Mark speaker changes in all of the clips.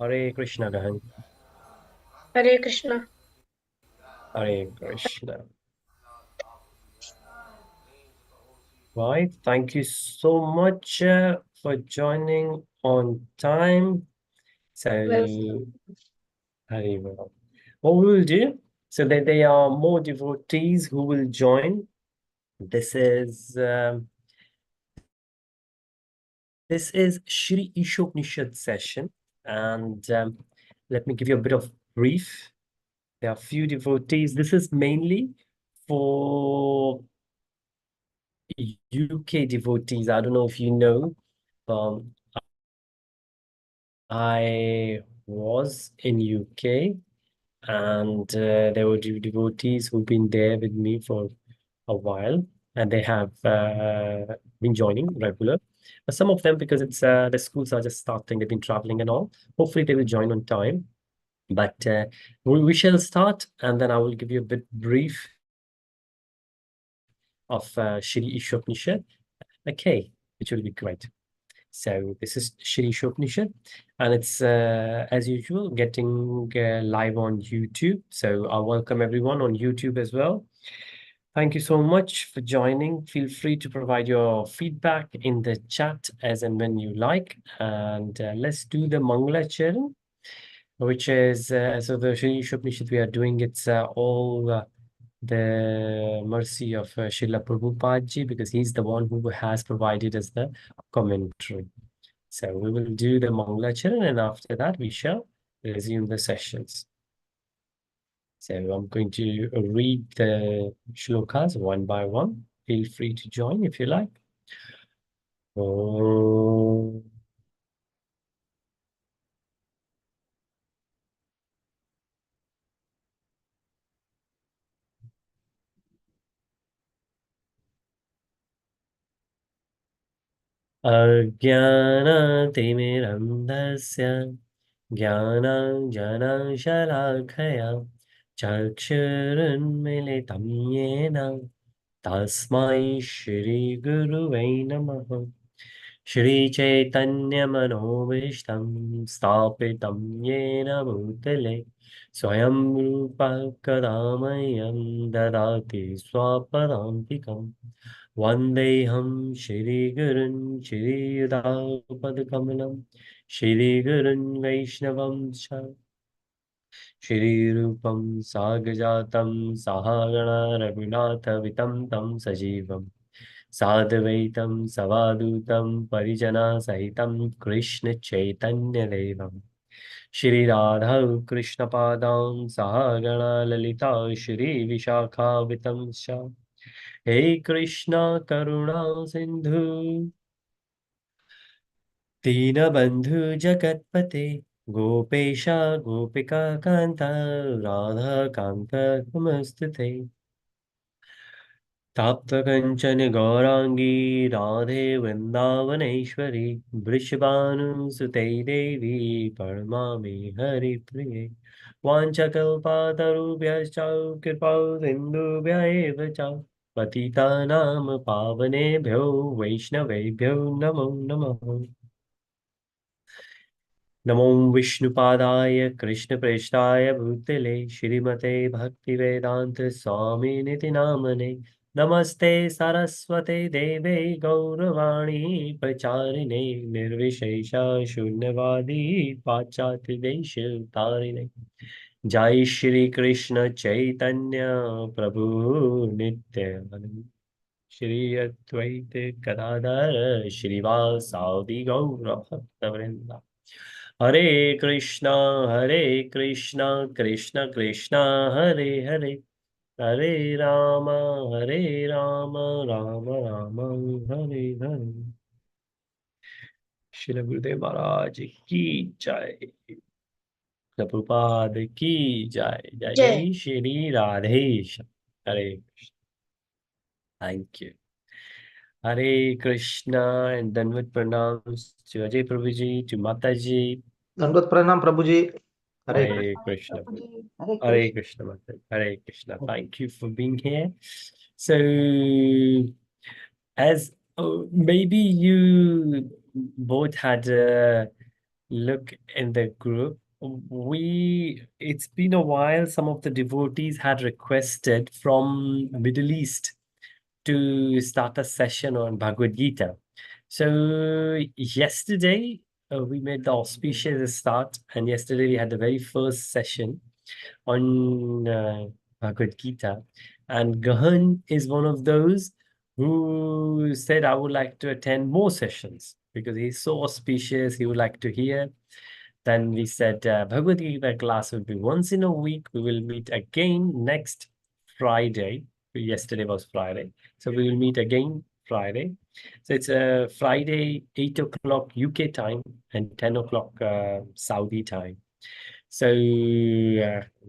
Speaker 1: Hare Krishna, Gahan.
Speaker 2: Hare Krishna.
Speaker 1: Hare Krishna. Right. Thank you so much for joining on time.
Speaker 2: Well,
Speaker 1: So, very well. What we will do, so that there are more devotees who will join. This is um, this is Shri Ishopanishad session, and let me give you a bit of brief. There are few devotees. This is mainly for UK devotees. I don't know if you know. Um, I was in UK, and there were devotees who've been there with me for a while, and they have been joining regular. But some of them, because it's the schools are just starting, they've been traveling and all. Hopefully, they will join on time. But we shall start, and then I will give you a bit brief of Shri Ishopanishad. Okay, which will be great. So this is Shri Ishopanishad, and it's as usual getting live on YouTube. So I welcome everyone on YouTube as well. Thank you so much for joining. Feel free to provide your feedback in the chat as and when you like. And let's do the Mangala Charan, which is so the Shri Ishopanishad we are doing. It's all the mercy of Srila Prabhupada ji, because he's the one who has provided us the commentary. So we will do the Mangalacharan, and after that we shall resume the sessions. So I'm going to read the shlokas one by one. Feel free to join if you like. Om अज्ञानतिमिरन्धस्य ज्ञानाञ्जनशलाखया चक्षुरुन्मिलितं येन तस्मै श्रीगुरुवे नमः। श्रीचैतन्यमनोभीष्टं स्थापितं येन भूतले स्वयं रूपः कदा मह्यं ददाति स्वपदान्तिकम्। वन्देऽहं श्रीगुरुं श्रीयुतापदकमलं श्रीगुरुं वैष्णवं च श्रीरूपं साग्रजातं सहागणा रघुनाथवितं तं सजीवम् साद्वैतं सवादूतं परिजनसहितं कृष्णचैतन्यदेवं श्रीराधा कृष्णपादां सहागणा ललिता श्रीविशाखावितं च हे कृष्णा करुणा सिन्धु दीनबन्धु जगत्पते गोपेश गोपिका कान्त राधाकान्त नमस्तुते ताप्तकञ्चन गौराङ्गी राधे वृन्दावनेश्वरी वृषभानुसुते देवी प्रणमामि हरिप्रिये वाञ्छकल्पतरुभ्यश्च कृपा सिन्धुभ्य एव च पतितानां पावनेभ्यो वैष्णवेभ्यो नमो नमः। नमो विष्णुपादाय कृष्णप्रेष्ठाय भूतले श्रीमते भक्तिवेदांत स्वामिनिति नामने नमस्ते सरस्वते देवे गौरवाणी प्रचारिणे निर्विशेष शून्यवादी पाश्चात्य देश तारिणे जय श्री कृष्ण चैतन्य प्रभु नित्यानंद श्री अद्वैत गदाधर श्रीवासादि गौर भक्तवृंद हरे कृष्णा कृष्ण कृष्णा हरे हरे हरे राम हरे राम राम राम हरे हरे। श्री गुरुदेव महाराज की जय। प्रभुपाद की जय। Jai
Speaker 2: Jai.
Speaker 1: Jai Shri Radhesh. Hare Krishna. Thank you. Hare Krishna, and then with pranams to Ajay Prabhuji, to Mataji.
Speaker 3: दंडवत प्रणाम प्रभु जी। हरे
Speaker 1: Hare
Speaker 3: Krishna
Speaker 1: Krishna.
Speaker 3: Prabhu ji. Hare
Speaker 1: Hare
Speaker 3: Krishna.
Speaker 1: Krishna, Mataji. Hare Krishna. Thank you for being here. So, as maybe you both had look in the group. It's been a while. Some of the devotees had requested from Middle East to start a session on Bhagavad Gita. So yesterday we made the auspicious start, and yesterday we had the very first session on Bhagavad Gita. And Gahan is one of those who said, I would like to attend more sessions because he's so auspicious, he would like to hear. Then we said Bhagavad Gita class will be once in a week. We will meet again next Friday. Yesterday was Friday. So we will meet again Friday. So it's Friday, 8 o'clock UK time and 10 o'clock Saudi time. So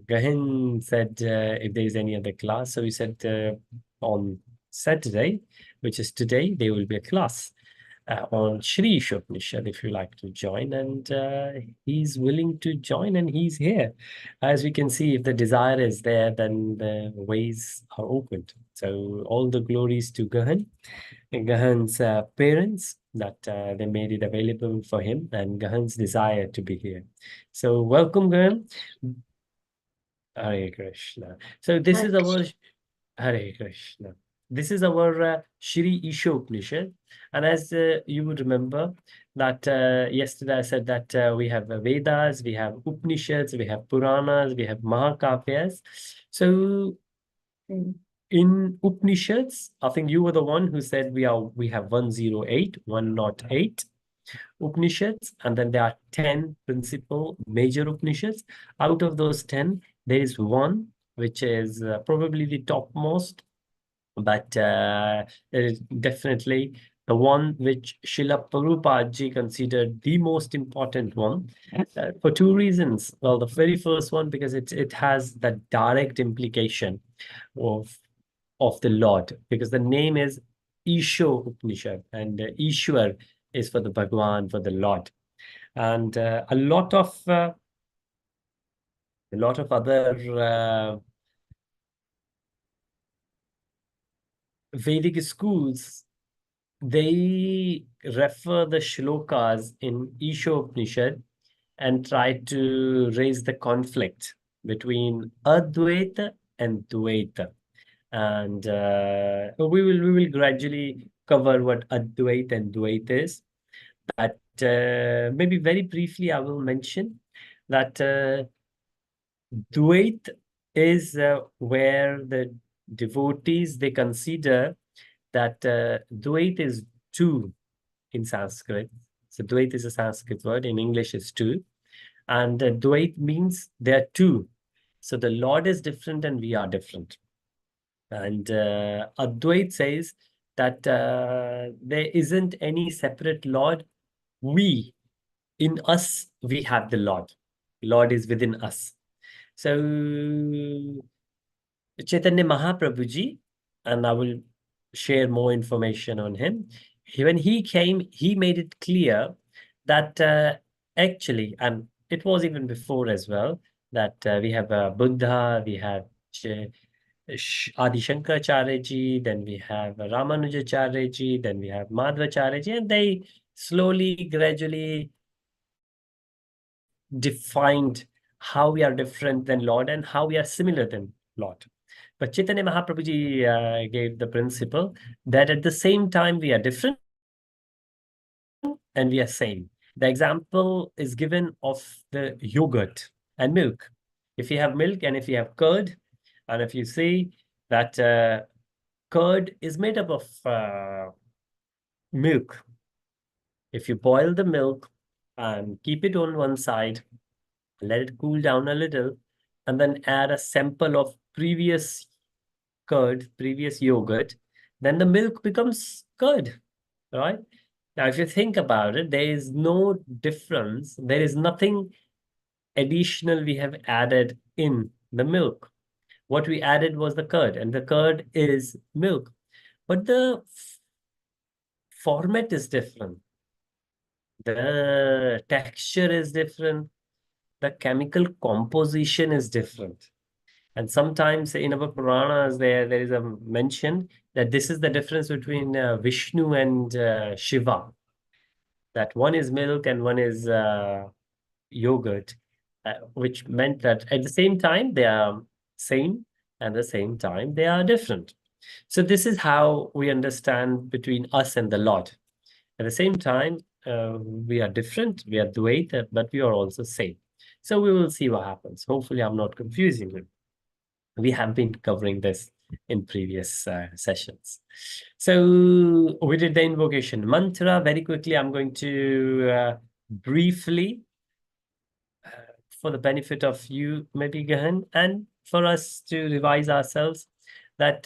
Speaker 1: Gahin said if there is any other class. So we said on Saturday, which is today, there will be a class on Shri Isopanisad if you like to join. And he's willing to join and he's here. As we can see, if the desire is there, then the ways are opened. So all the glories to Gahan. Gahan's parents that they made it available for him and Gahan's desire to be here. So welcome, Gahan. Hare Krishna. So this
Speaker 2: Hare
Speaker 1: is our
Speaker 2: Krishna.
Speaker 1: Hare Krishna. This is our Shri Isopanisad. And as you would remember that yesterday I said that we have Vedas, we have Upanishads, we have Puranas, we have Mahakavyas. So in Upanishads, I think you were the one who said we have 108, 108 Upanishads, and then there are 10 principal major Upanishads. Out of those 10, there is one which is probably the topmost, but it is definitely the one which Srila Prabhupada ji considered the most important one for two reasons. Well, the very first one, because it has the direct implication of the Lord, because the name is Isho Upanishad, and Ishwar is for the Bhagwan, for the Lord. And a lot of other Vedic schools, they refer the shlokas in Isho Upanishad and try to raise the conflict between Advaita and Dvaita. And we will gradually cover what Advait and Dvait is. But maybe very briefly, I will mention that Dvait is where the devotees, they consider that Dvait is two in Sanskrit. So Dvait is a Sanskrit word. In English, it's two. And Dvait means there are two. So the Lord is different and we are different. And Advait says that there isn't any separate Lord. In us, we have the Lord. Lord is within us. So Chaitanya Mahaprabhu ji, and I will share more information on him. When he came, he made it clear that actually, and it was even before as well, that we have Buddha, we have Adi Shankaracharya ji, then we have Ramanujacharya ji, then we have Madhvacharya ji, and they slowly, gradually defined how we are different than Lord and how we are similar than Lord. But Chaitanya Mahaprabhu ji gave the principle that at the same time we are different and we are same. The example is given of the yogurt and milk. If you have milk and if you have curd, and if you see that curd is made up of milk. If you boil the milk and keep it on one side, let it cool down a little, and then add a sample of previous curd, previous yogurt, then the milk becomes curd, right? Now, if you think about it, there is no difference. There is nothing additional we have added in the milk. What we added was the curd, and the curd is milk. But the format is different. The texture is different. The chemical composition is different. And sometimes in our Puranas, there is a mention that this is the difference between Vishnu and Shiva. that one is milk and one is yogurt, which meant that at the same time they are same and at the same time they are different. So this is how we understand between us and the Lord. At the same time, we are different, we are Dvaita, but we are also same. So we will see what happens. Hopefully, I'm not confusing you. We have been covering this in previous sessions. So we did the invocation mantra. Very quickly, I'm going to briefly, for the benefit of you, maybe Gahan, and for us to revise ourselves, that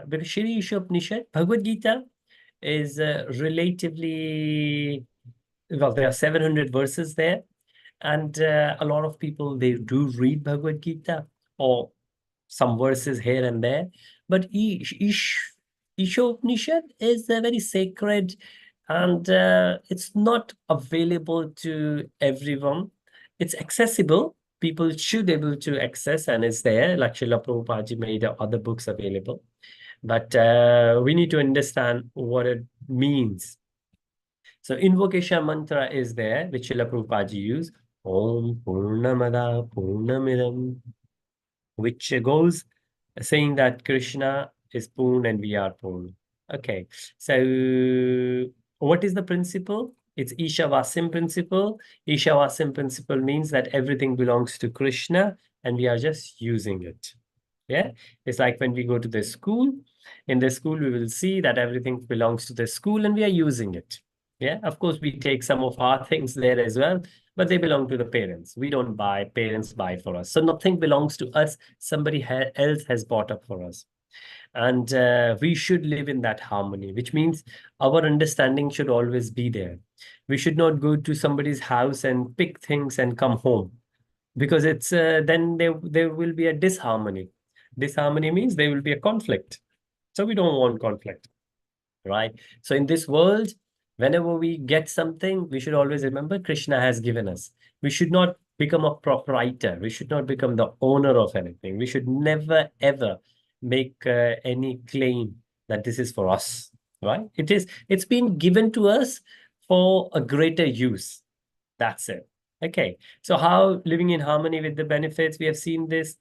Speaker 1: because Shri Ishopanishad, Bhagavad Gita, is relatively, well, there are 700 verses there, and a lot of people, they do read Bhagavad Gita or some verses here and there, but Ishopanishad is a very sacred, and it's not available to everyone. It's accessible. People should be able to access, and it's there. Like Srila Prabhupada made other books available. But we need to understand what it means. So invocation mantra is there, which Srila Prabhupada used. Om Purnamada Purnamidam, which goes saying that Krishna is Purn and we are Purn. Okay, so what is the principle? It's Ishavasim principle. Ishavasim principle means that everything belongs to Krishna and we are just using it. Yeah, it's like when we go to the school. In the school, we will see that everything belongs to the school and we are using it. Yeah, of course, we take some of our things there as well, but they belong to the parents. We don't buy, parents buy for us. So nothing belongs to us. Somebody else has bought up for us. And we should live in that harmony, which means our understanding should always be there. We should not go to somebody's house and pick things and come home, because it's then there will be a disharmony. Disharmony means there will be a conflict. So we don't want conflict, right? So in this world, whenever we get something, we should always remember Krishna has given us. We should not become a proprietor. We should not become the owner of anything. We should never, ever make any claim that this is for us, right? It's been given to us for a greater use. That's it. Okay. So how living in harmony with the benefits, we have seen this,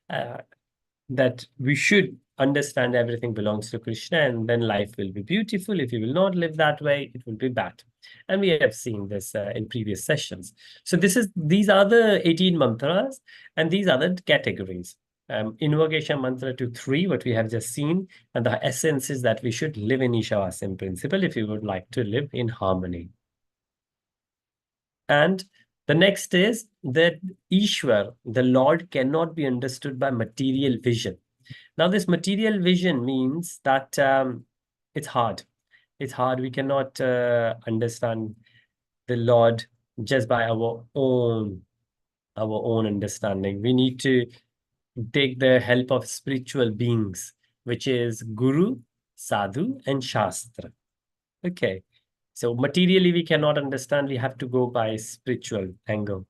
Speaker 1: that we should understand everything belongs to Krishna, and then life will be beautiful. If you will not live that way, it will be bad. And we have seen this in previous sessions. So these are the 18 mantras, and these are the categories. Invocation mantra to 3, what we have just seen, and the essence is that we should live in Ishavasim principle if you would like to live in harmony. And the next is that Ishwar, the Lord, cannot be understood by material vision. Now, this material vision means that it's hard. It's hard. We cannot understand the Lord just by our own understanding. We need to take the help of spiritual beings, which is Guru, Sadhu, and Shastra. Okay. So materially, we cannot understand. We have to go by spiritual angle.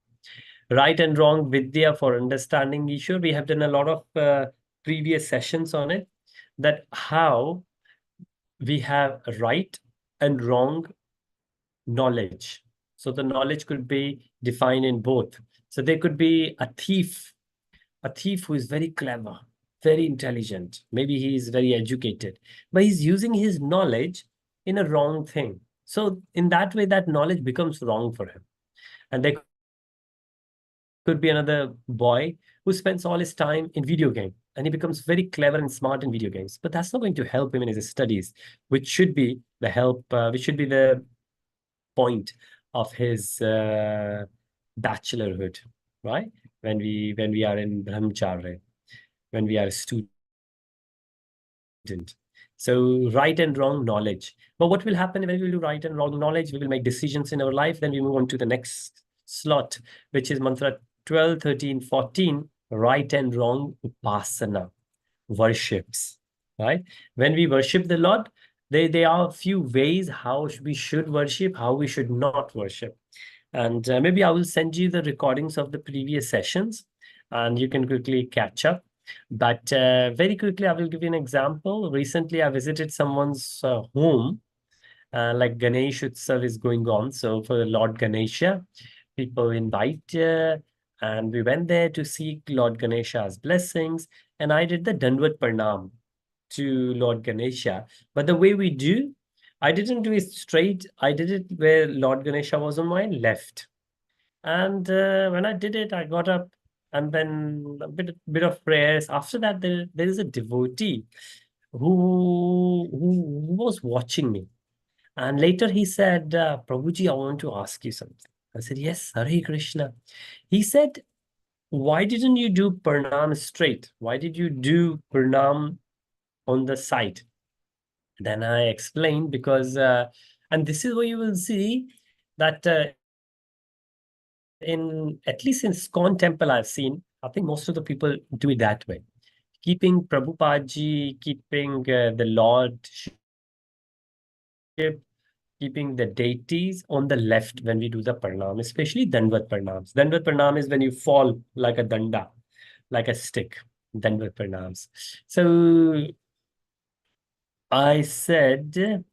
Speaker 1: Right and wrong Vidya for understanding Ishwar. We have done a lot of previous sessions on it, that how we have right and wrong knowledge. So the knowledge could be defined in both. So there could be a thief who is very clever, very intelligent. Maybe he is very educated, but he's using his knowledge in a wrong thing. So in that way, that knowledge becomes wrong for him. And there could be another boy who spends all his time in video game, and he becomes very clever and smart in video games. But that's not going to help him in his studies, which should be the help, which should be the point of his bachelorhood, right? When we are in brahmacharya, when we are a student. So right and wrong knowledge. But what will happen when we do right and wrong knowledge? We will make decisions in our life. Then we move on to the next slot, which is mantra 12, 13, 14, right and wrong upasana, worships, right? When we worship the Lord, there are a few ways how we should worship, how we should not worship. And maybe I will send you the recordings of the previous sessions and you can quickly catch up. But very quickly, I will give you an example. Recently, I visited someone's home, like Ganesh Utsav is going on. So for Lord Ganesha, people invite, and we went there to seek Lord Ganesha's blessings. And I did the Dandavat Pranam to Lord Ganesha. But the way we do, I didn't do it straight. I did it where Lord Ganesha was on my left. And when I did it, I got up and then a bit of prayers. After that, there is a devotee who was watching me. And later he said, Prabhuji, I want to ask you something. I said, yes, Hare Krishna. He said, why didn't you do Pranam straight? Why did you do Pranam on the side? Then I explained because, and this is where you will see that at least in Scone temple I've seen, I think most of the people do it that way. Keeping Prabhupada keeping the Lordship, keeping the deities on the left when we do the pranam, especially Dandavat pranams. Dandavat pranam is when you fall like a danda, like a stick. Dandavat pranams. So I said,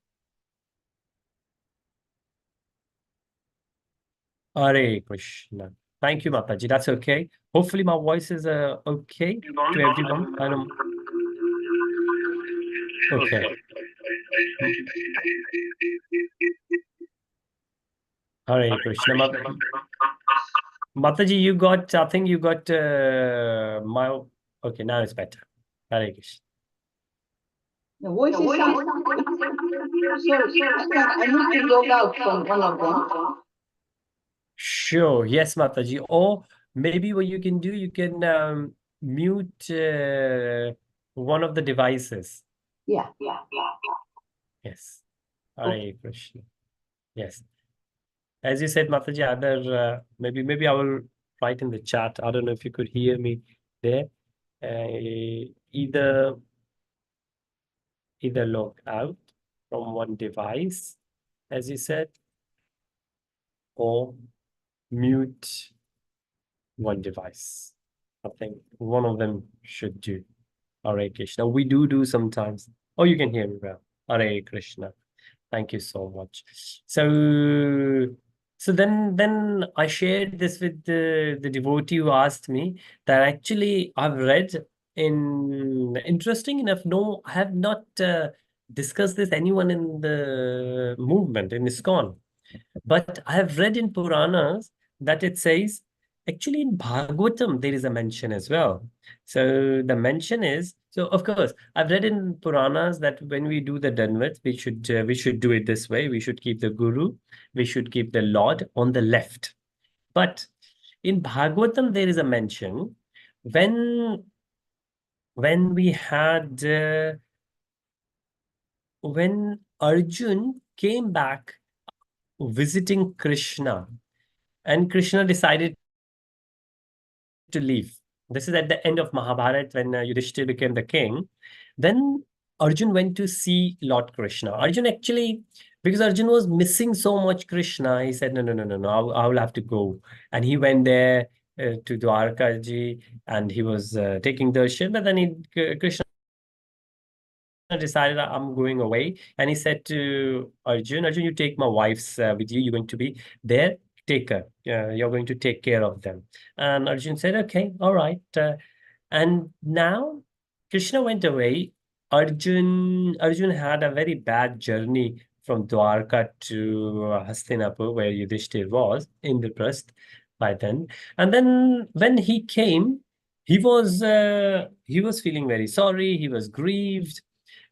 Speaker 1: Hare Krishna. Thank you, Mataji. That's okay. Hopefully my voice is okay to everyone. I know. Okay. Hare Krishna. Mataji, you got, I think you got my, okay, now it's better. Hare Krishna.
Speaker 4: The voice is sound. So I need to log out from one of them.
Speaker 1: Sure. Yes, Mataji. Or maybe what you can do, you can mute one of the devices.
Speaker 4: Yeah.
Speaker 1: Yes. Hare Krishna. Yes. As you said, Mataji, other maybe I will write in the chat. I don't know if you could hear me there. Either log out from one device, as you said, or mute one device. I think one of them should do. Hare Krishna. We do sometimes. Oh, you can hear me well. Hare Krishna. Thank you so much. So then I shared this with the devotee who asked me that actually I've read interesting enough, no, I have not discussed this anyone in the movement in ISKCON. But I have read in Puranas that it says, actually in Bhagavatam, there is a mention as well. So the mention is, so of course, I've read in Puranas that when we do the Danvat, we should do it this way. We should keep the Guru, we should keep the Lord on the left. But in Bhagavatam, there is a mention when we had, when Arjun came back visiting Krishna, and Krishna decided to leave. This is at the end of Mahabharata when Yudhishthira became the king. Then Arjun went to see Lord Krishna. Arjun actually, because Arjun was missing so much Krishna, he said, no, I will have to go. And he went there to Dwarkaji, and he was taking darshan, but then Krishna decided I'm going away, and he said to Arjun, you take my wives with you. You're going to be there. Take her. You're going to take care of them. And Arjun said, okay, all right. And now Krishna went away. Arjun had a very bad journey from Dwarka to Hastinapur, where Yudhishthir was, Indraprasth by then. And then when he came, he was feeling very sorry. He was grieved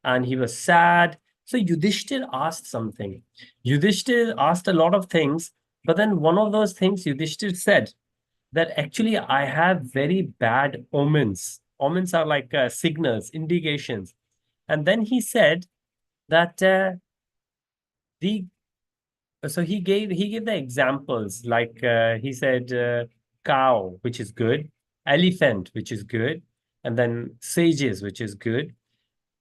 Speaker 1: and he was sad. So Yudhishthir asked something. Yudhishthir asked a lot of things, but then one of those things Yudhishthir said that actually I have very bad omens. Omens are like signals, indications. And then he said that so he gave the examples, like he said cow, which is good, elephant, which is good, and then sages, which is good.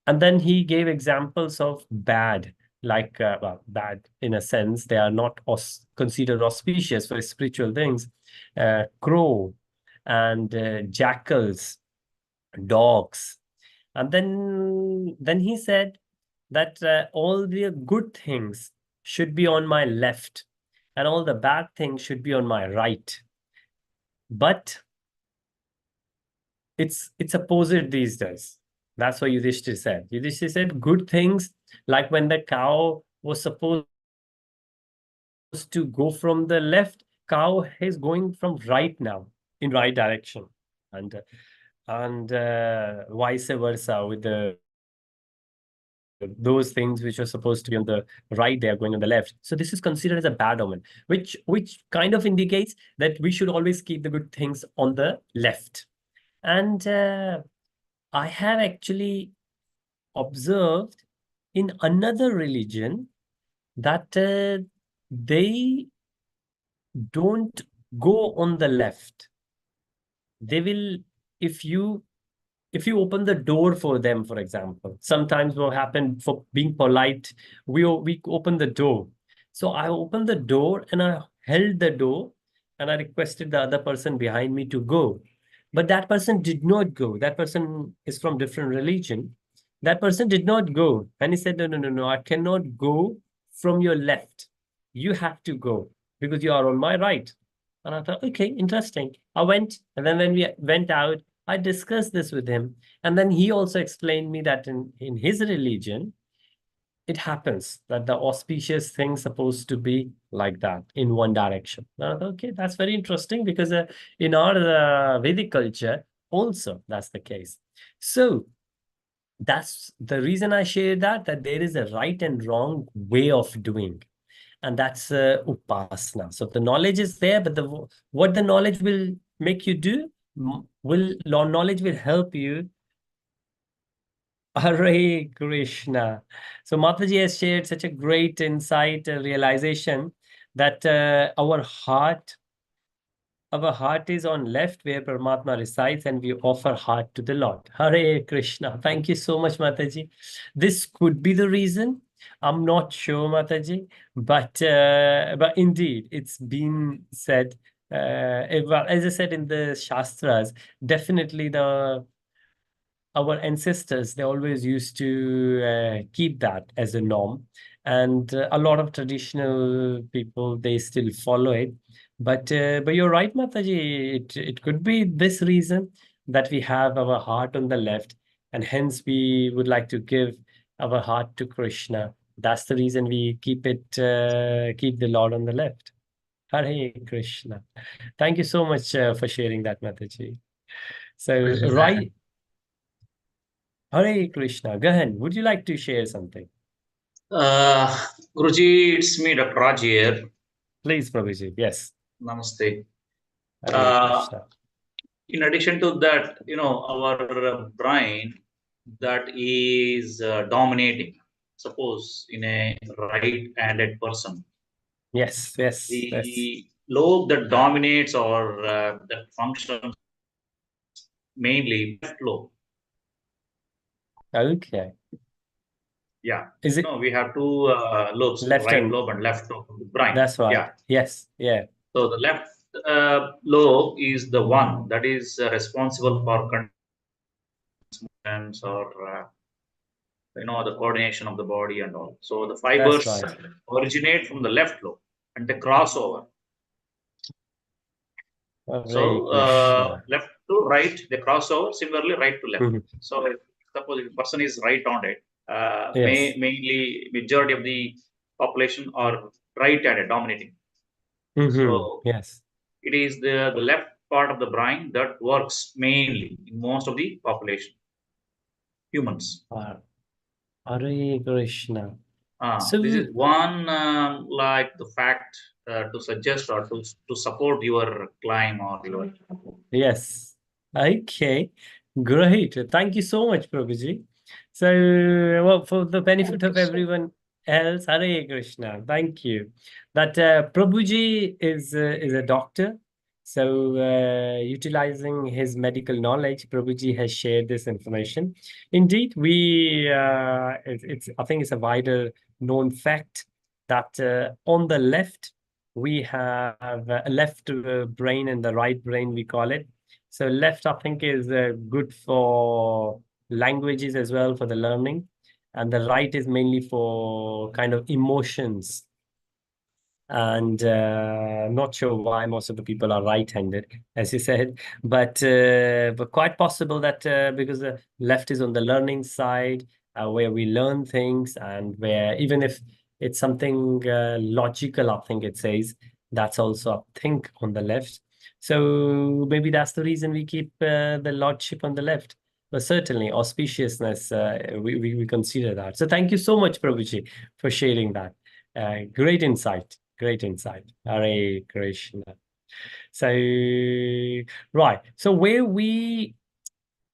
Speaker 1: And then he gave examples of bad, like, well, bad in a sense, they are not considered auspicious for spiritual things. Crow and jackals, dogs. And then he said that all the good things should be on my left, and all the bad things should be on my right. But it's opposite these days. That's what Yudhishthir said. Yudhishthir said good things, like when the cow was supposed to go from the left, cow is going from right now, in right direction, and vice versa with those things which are supposed to be on the right, they are going on the left. So this is considered as a bad omen, which kind of indicates that we should always keep the good things on the left. And I have actually observed in another religion that they don't go on the left. They will, if you open the door for them, for example, sometimes what happened, for being polite, we open the door. So I opened the door and I held the door and I requested the other person behind me to go. But that person did not go. That person is from different religion. That person did not go. And he said, no, I cannot go from your left. You have to go because you are on my right. And I thought, okay, interesting. I went, and then when we went out, I discussed this with him. And then he also explained me that in his religion, it happens that the auspicious thing's supposed to be like that, in one direction. And I thought, okay, that's very interesting, because in our Vedic culture, also that's the case. So that's the reason I share that there is a right and wrong way of doing. And that's upasana. So the knowledge is there, but what the knowledge will make you do, knowledge will help you. Hare Krishna. So Mataji has shared such a great insight, realization that our heart is on left, where Paramatma resides, and we offer heart to the Lord. Hare Krishna. Thank you so much, Mataji. This could be the reason. I'm not sure, Mataji, but indeed, it's been said. Well, as I said in the Shastras, definitely our ancestors, they always used to keep that as a norm, and a lot of traditional people, they still follow it. But you're right, Mataji. It could be this reason that we have our heart on the left, and hence we would like to give our heart to Krishna. That's the reason we keep the Lord on the left. Hare Krishna. Thank you so much for sharing that, Mataji. So, right. Hare Krishna. Go ahead. Would you like to share something?
Speaker 5: Uh, Guruji, it's me, Dr. Raj here.
Speaker 1: Please, Prabhuji. Yes.
Speaker 5: Namaste.
Speaker 1: Hare Krishna.
Speaker 5: In addition to that, our brain that is dominating. Suppose in a right-handed person,
Speaker 1: Yes.
Speaker 5: the lobe that dominates or that functions mainly left lobe.
Speaker 1: Okay.
Speaker 5: Yeah.
Speaker 1: Is it
Speaker 5: No, we have two lobes,
Speaker 1: left
Speaker 5: right
Speaker 1: and
Speaker 5: lobe and left lobe of the brain.
Speaker 1: that's right.
Speaker 5: Yeah.
Speaker 1: Yes. Yeah.
Speaker 5: So the left lobe is the one that is responsible for conditions or the coordination of the body and all. So the
Speaker 1: That's
Speaker 5: fibers
Speaker 1: right.
Speaker 5: originate from the left lobe and they cross over.
Speaker 1: Hare
Speaker 5: So
Speaker 1: Krishna.
Speaker 5: left to right, they cross over. Similarly, right to left.
Speaker 1: Mhm.
Speaker 5: So suppose if a person is right-handed,
Speaker 1: Yes.
Speaker 5: mainly majority of the population are right-handed, dominating. So
Speaker 1: Yes.
Speaker 5: it is the left part of the brain that works mainly in most of the population, humans.
Speaker 1: Hare Krishna. So
Speaker 5: This is one like the fact to suggest or to support your claim or your.
Speaker 1: yes. Okay. Great. Thank you so much, Prabhuji. So, well, for the benefit of everyone else, Hare Krishna. Thank you. That Prabhuji is a doctor. So, utilizing his medical knowledge, Prabhuji has shared this information. Indeed, it's I think it's a wider known fact that on the left, we have a left brain and the right brain, we call it. So left, I think, is good for languages as well, for the learning. And the right is mainly for kind of emotions. And not sure why most of the people are right-handed, as you said, but quite possible that because the left is on the learning side, where we learn things, and where even if it's something logical, I think it says that's also I think on the left. So maybe that's the reason we keep the lordship on the left. But certainly auspiciousness, we consider that. So thank you so much, Prabhuji, for sharing that. Great insight. Great insight. Hare Krishna. So, right. So where we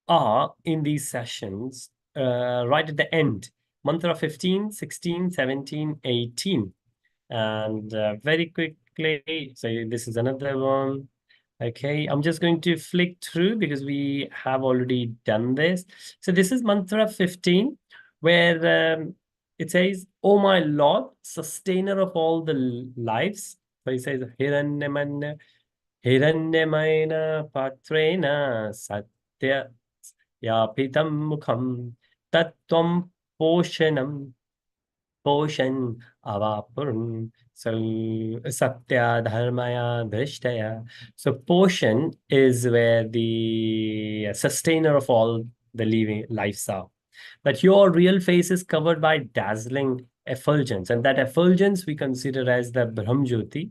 Speaker 1: are in these sessions, right at the end, mantra 15, 16, 17, 18. And very quickly, so this is another one. Okay, I'm just going to flick through because we have already done this. So this is mantra 15, where it says, "Oh my Lord, sustainer of all the lives." So he says, Hiranyamana, Hiranyamaina Patrena Satya Yapitam Mukham Tattvam Poshanam Poshan Avapurun. So Satya Dharmaya Drishtaya. So Poshan is where the sustainer of all the living lives are. That your real face is covered by dazzling effulgence, and that effulgence we consider as the Brahmjyoti.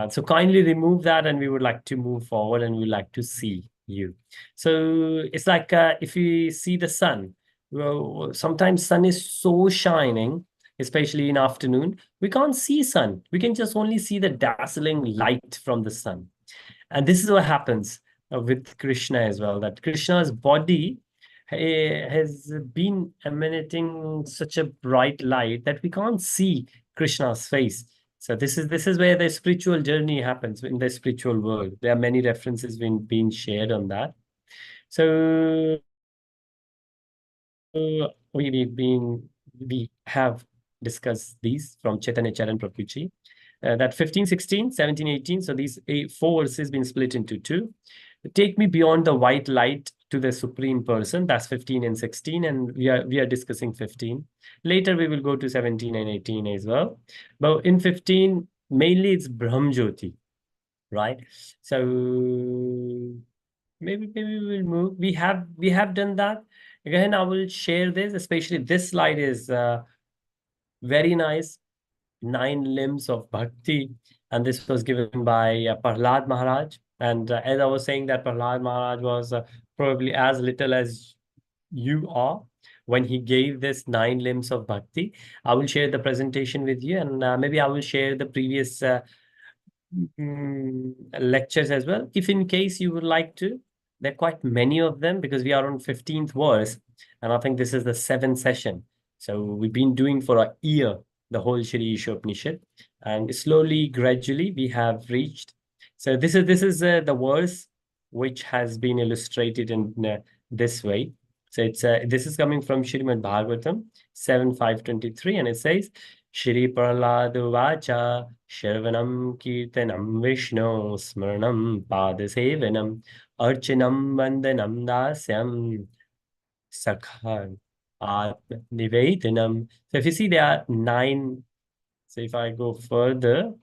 Speaker 1: So kindly remove that, and we would like to move forward, and we would like to see you. So it's like if you see the sun, well, sometimes sun is so shining, especially in afternoon, we can't see sun. We can just only see the dazzling light from the sun. And this is what happens with Krishna as well, that Krishna's body has been emanating such a bright light that we can't see Krishna's face. So this is where the spiritual journey happens in the spiritual world. There are many references being shared on that. So we have discussed these from Chaitanya Charan Prabhuji. That 15, 16, 17, 18. So these four verses been split into two. Take me beyond the white light to the Supreme Person. That's 15 and 16. And we are discussing 15. Later we will go to 17 and 18 as well. But in 15, mainly it's Brahmjyoti, right? So maybe we will move. We have done that. Again, I will share this, especially this slide is very nice. 9 limbs of bhakti, and this was given by Prahlad Maharaj. And as I was saying, that Prahlad Maharaj was probably as little as you are when he gave this 9 limbs of bhakti. I will share the presentation with you, and maybe I will share the previous lectures as well, if in case you would like to. There are quite many of them because we are on 15th verse, and I think this is the 7th session. So we've been doing for a year the whole Shri Isopanisad, and slowly, gradually, we have reached. So this is the verse which has been illustrated in this way. So it's this is coming from Srimad Bhagavatam 7:523, and it says, Shri Prahlad Vacha Shravanam Kirtanam Vishnu Smaranam Padasevanam Archanam Vandanam Dasyam Sakhan Nivedanam. So if you see, there are 9. So if I go further,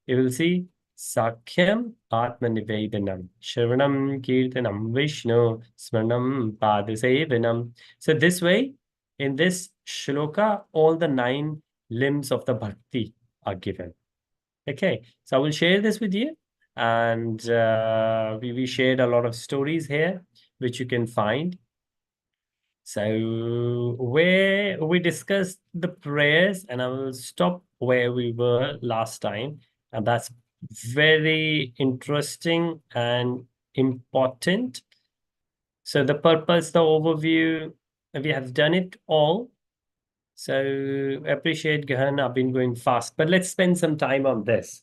Speaker 1: you will see Sakhyam Atma Nivedanam Shravanam Kirtanam Vishnu Smaranam Padasevanam. So this way, in this shloka, all the 9 limbs of the bhakti are given. Okay, so I will share this with you, and we shared a lot of stories here which you can find. So where we discussed the prayers, and I will stop where we were last time, and that's very interesting and important. So the purpose, the overview, we have done it all. So appreciate, Gahan, I've been going fast, but let's spend some time on this,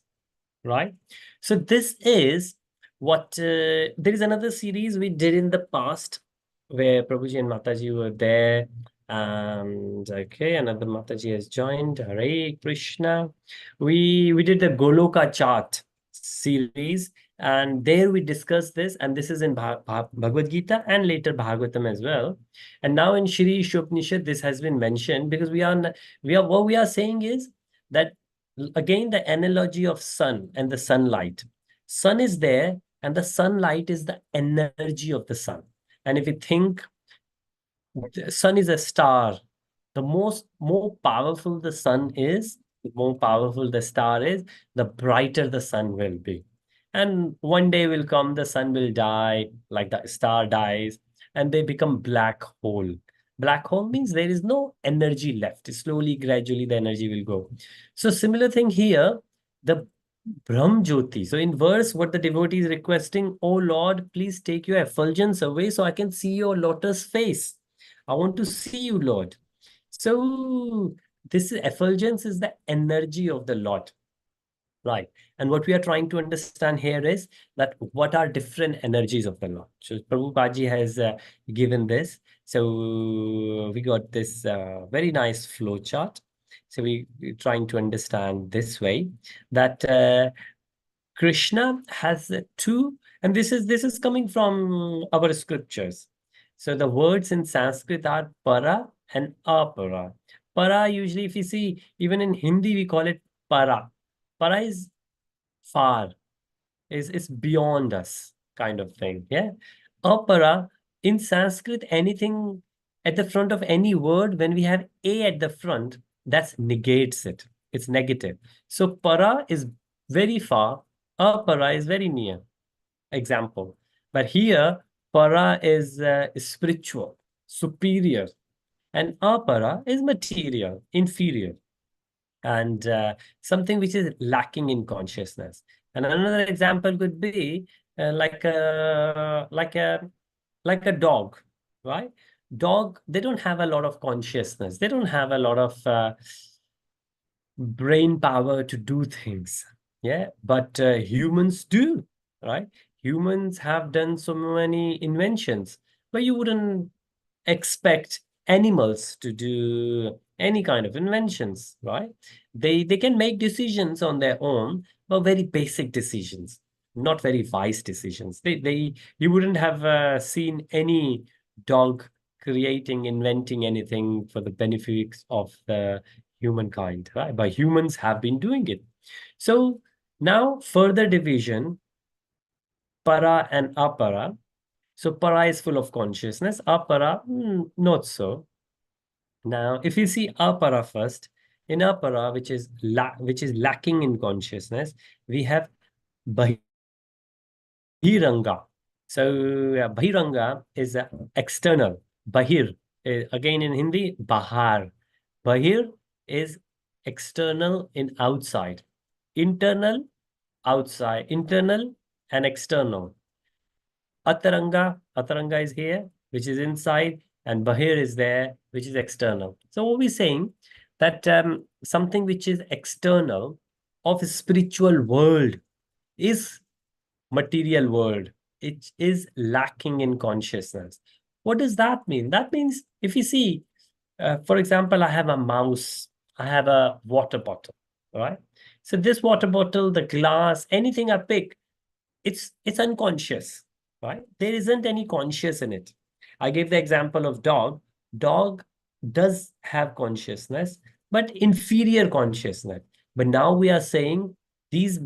Speaker 1: right? So this is what, there is another series we did in the past where Prabhuji and Mataji were there. And okay, another Mataji has joined. Hare Krishna. We did the Goloka chart series, and there we discussed this, and this is in Bhagavad Gita and later Bhagavatam as well. And now in Shri Ishopanishad, this has been mentioned because what we are saying is that again, the analogy of sun and the sunlight. Sun is there, and the sunlight is the energy of the sun. And if you think the sun is a star, the more powerful the sun is, the more powerful the star is, the brighter the sun will be. And one day will come, the sun will die, like the star dies, and they become black hole. Black hole means there is no energy left. Slowly, gradually, the energy will go. So similar thing here, the Brahm Jyoti. So in verse, what the devotee is requesting, oh Lord, please take your effulgence away so I can see your lotus face. I want to see you, Lord. So this effulgence is the energy of the Lord. Right. And what we are trying to understand here is that what are different energies of the Lord. So Prabhupada has given this. So we got this very nice flow chart. So we're trying to understand this way that Krishna has two, and this is coming from our scriptures. So the words in Sanskrit are para and apara. Para, usually if you see, even in Hindi, we call it para. Para is far, is beyond us, kind of thing. Yeah. Apara, in Sanskrit, anything at the front of any word, when we have a at the front, that negates it. It's negative. So para is very far, apara is very near. Example. But here, para is spiritual, superior, and apara is material, inferior, and something which is lacking in consciousness. And another example could be like a dog, right? Dog, they don't have a lot of consciousness. They don't have a lot of brain power to do things. Yeah, but humans do, right? Humans have done so many inventions, but you wouldn't expect animals to do any kind of inventions, right? They can make decisions on their own, but very basic decisions, not very wise decisions. They you wouldn't have seen any dog inventing anything for the benefits of the humankind, right? But humans have been doing it. So now further division, para and apara. So para is full of consciousness, apara, not so. Now, if you see apara first, in apara, which is lacking in consciousness, we have bahiranga. So bahiranga is external. Bahir, again in Hindi, bahar. Bahir is external in outside. Internal, outside. Internal and external. Ataranga is here, which is inside, and Bahir is there, which is external. So what we're saying that something which is external of a spiritual world is material world. It is lacking in consciousness. What does that mean? That means if you see, for example, I have a mouse, I have a water bottle, right? So this water bottle, the glass, anything I pick, it's unconscious, right? There isn't any conscious in it. I gave the example of dog. Dog does have consciousness, but inferior consciousness. But now we are saying these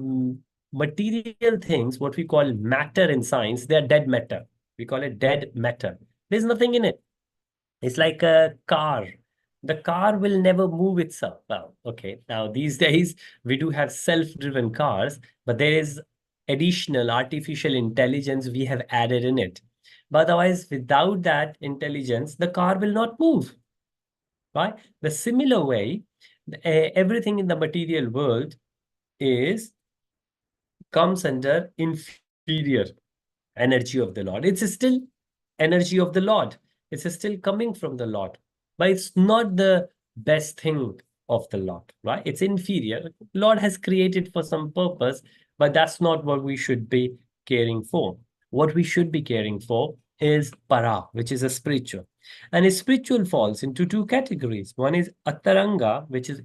Speaker 1: material things, what we call matter in science, they are dead matter. We call it dead matter. There's nothing in it. It's like a car. The car will never move itself. Well, okay. Now, these days, we do have self-driven cars, but there is additional artificial intelligence we have added in it. But otherwise, without that intelligence, the car will not move, right? The similar way, everything in the material world comes under inferior energy of the Lord. It's still energy of the Lord. It's still coming from the Lord, but it's not the best thing of the Lord, right? It's inferior. Lord has created for some purpose, but that's not what we should be caring for. What we should be caring for is para, which is a spiritual. And a spiritual falls into two categories. One is ataranga, which is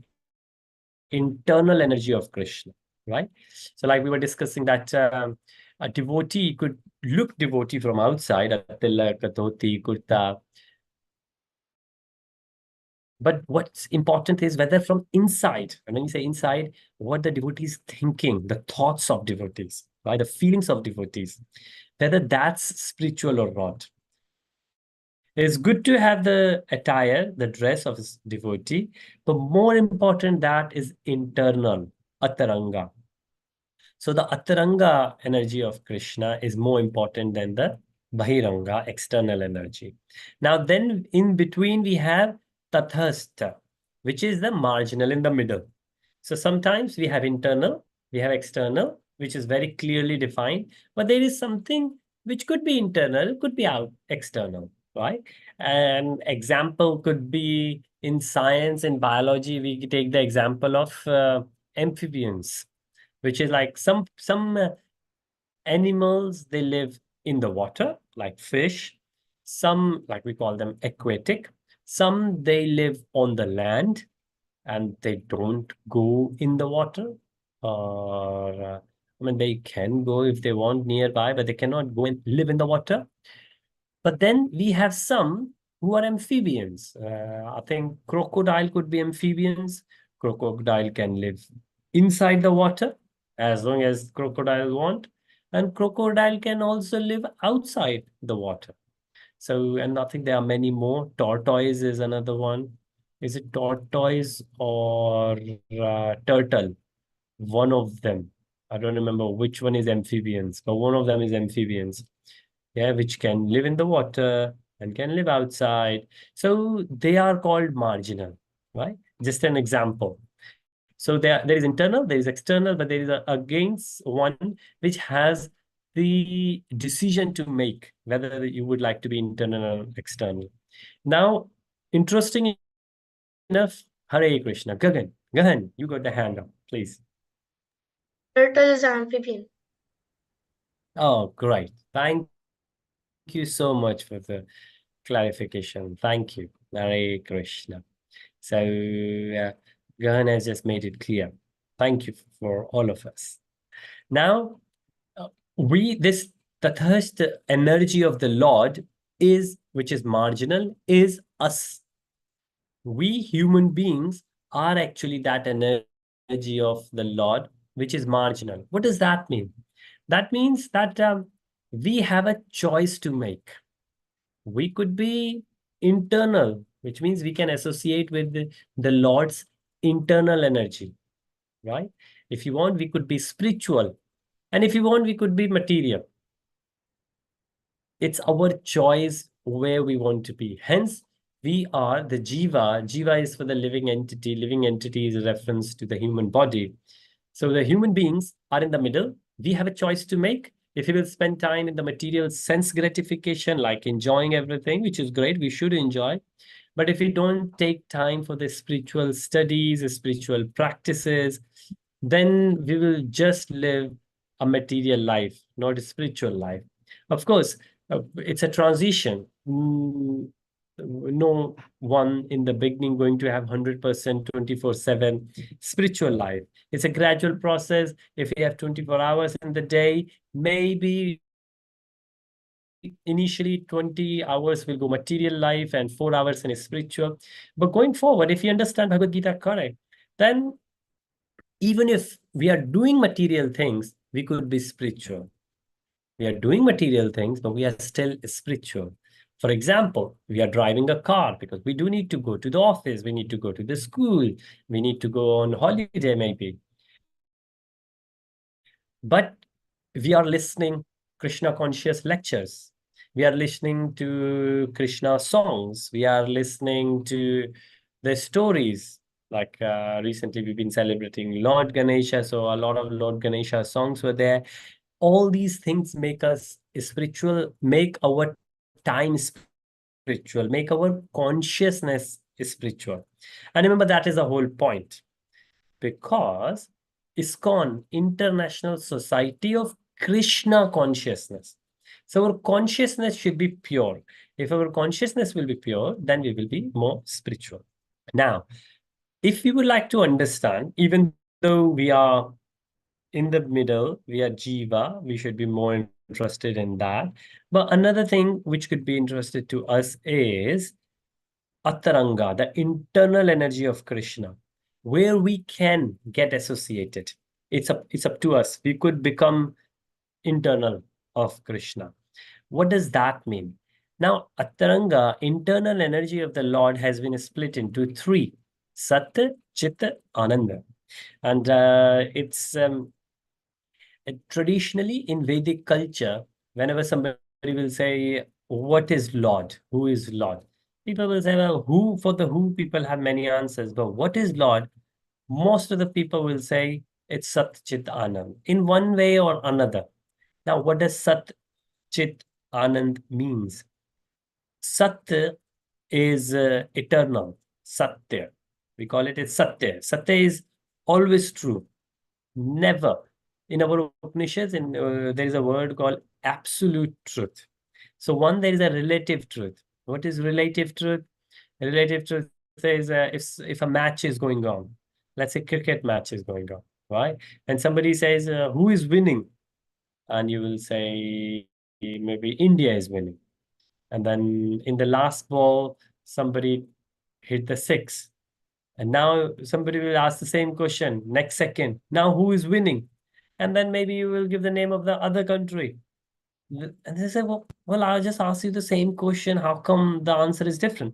Speaker 1: internal energy of Krishna, right? So like we were discussing that a devotee could look devotee from outside, a tilak, a dhoti, kurta, But what's important is whether from inside, and when you say inside, what the devotee is thinking, the thoughts of devotees, right? The feelings of devotees, whether that's spiritual or not. It's good to have the attire, the dress of his devotee, but more important, that is internal, ataranga. So the ataranga energy of Krishna is more important than the bahiranga, external energy. Now then in between we have tathastha, which is the marginal, in the middle. So sometimes we have internal, we have external, which is very clearly defined, but there is something which could be internal, could be out external, right? An example could be in science and biology, we take the example of amphibians, which is like some animals, they live in the water, like fish. Some, like we call them aquatic. Some, they live on the land and they don't go in the water. Or, I mean, they can go if they want nearby, but they cannot go and live in the water. But then we have some who are amphibians. I think crocodile could be amphibians. Crocodile can live inside the water as long as crocodile want. And crocodile can also live outside the water. So, and I think there are many more. Tortoise is another one. Is it tortoise or turtle? One of them. I don't remember which one is amphibians, but one of them is amphibians. Yeah, which can live in the water and can live outside. So they are called marginal, right? Just an example. So there is internal, there is external, but there is against one which has the decision to make whether you would like to be internal or external. Now, interesting enough, Hare Krishna. Gagan, you got the hand up, please.
Speaker 2: Turtle is amphibian.
Speaker 1: Oh, great. Thank you so much for the clarification. Thank you. Hare Krishna. So, Gahan has just made it clear. Thank you for all of us. Now, the thirst energy of the Lord is, which is marginal, is us. We human beings are actually that energy of the Lord, which is marginal. What does that mean? That means that we have a choice to make. We could be internal, which means we can associate with the Lord's internal energy, right? If you want, we could be spiritual. And if you want, we could be material. It's our choice where we want to be. Hence, we are the jiva. Jiva is for the living entity. Living entity is a reference to the human body. So the human beings are in the middle. We have a choice to make. If we will spend time in the material sense gratification, like enjoying everything, which is great, we should enjoy. But if we don't take time for the spiritual studies, the spiritual practices, then we will just live a material life, not a spiritual life. Of course, it's a transition. No one in the beginning going to have 100% 24/7 spiritual life. It's a gradual process. If we have 24 hours in the day, maybe initially 20 hours will go material life and 4 hours in spiritual. But going forward, if you understand Bhagavad Gita correct, then even if we are doing material things, we could be spiritual. We are doing material things, but we are still spiritual. For example, we are driving a car because we do need to go to the office, we need to go to the school, we need to go on holiday maybe. But we are listening Krishna conscious lectures. We are listening to Krishna songs. We are listening to the stories. Like recently we've been celebrating Lord Ganesha, so a lot of Lord Ganesha songs were there. All these things make us spiritual, make our time spiritual, make our consciousness spiritual. And remember, that is the whole point. Because ISKCON, International Society of Krishna Consciousness. So our consciousness should be pure. If our consciousness will be pure, then we will be more spiritual. Now, if we would like to understand, even though we are in the middle, we are jiva, we should be more interested in that. But another thing which could be interested to us is Ataranga, the internal energy of Krishna, where we can get associated. It's up to us. We could become internal of Krishna. What does that mean? Now, Ataranga, internal energy of the Lord, has been split into three: Sat, Chit, Ananda. And it's traditionally in Vedic culture, whenever somebody will say, what is Lord? Who is Lord? People will say, well, who, for the who, people have many answers. But what is Lord? Most of the people will say it's Sat Chit Anand in one way or another. Now, what does Sat Chit Anand means? Sat is eternal. Satya. We call it as Satya. Satya is always true. Never. In our Upanishads, there is a word called absolute truth. So one, there is a relative truth. What is relative truth? Relative truth says if a match is going on, let's say cricket match is going on, right? And somebody says, who is winning? And you will say, maybe India is winning. And then in the last ball, somebody hit the six. And now somebody will ask the same question next second. Now who is winning? And then maybe you will give the name of the other country. And they say, well, I'll just ask you the same question. How come the answer is different?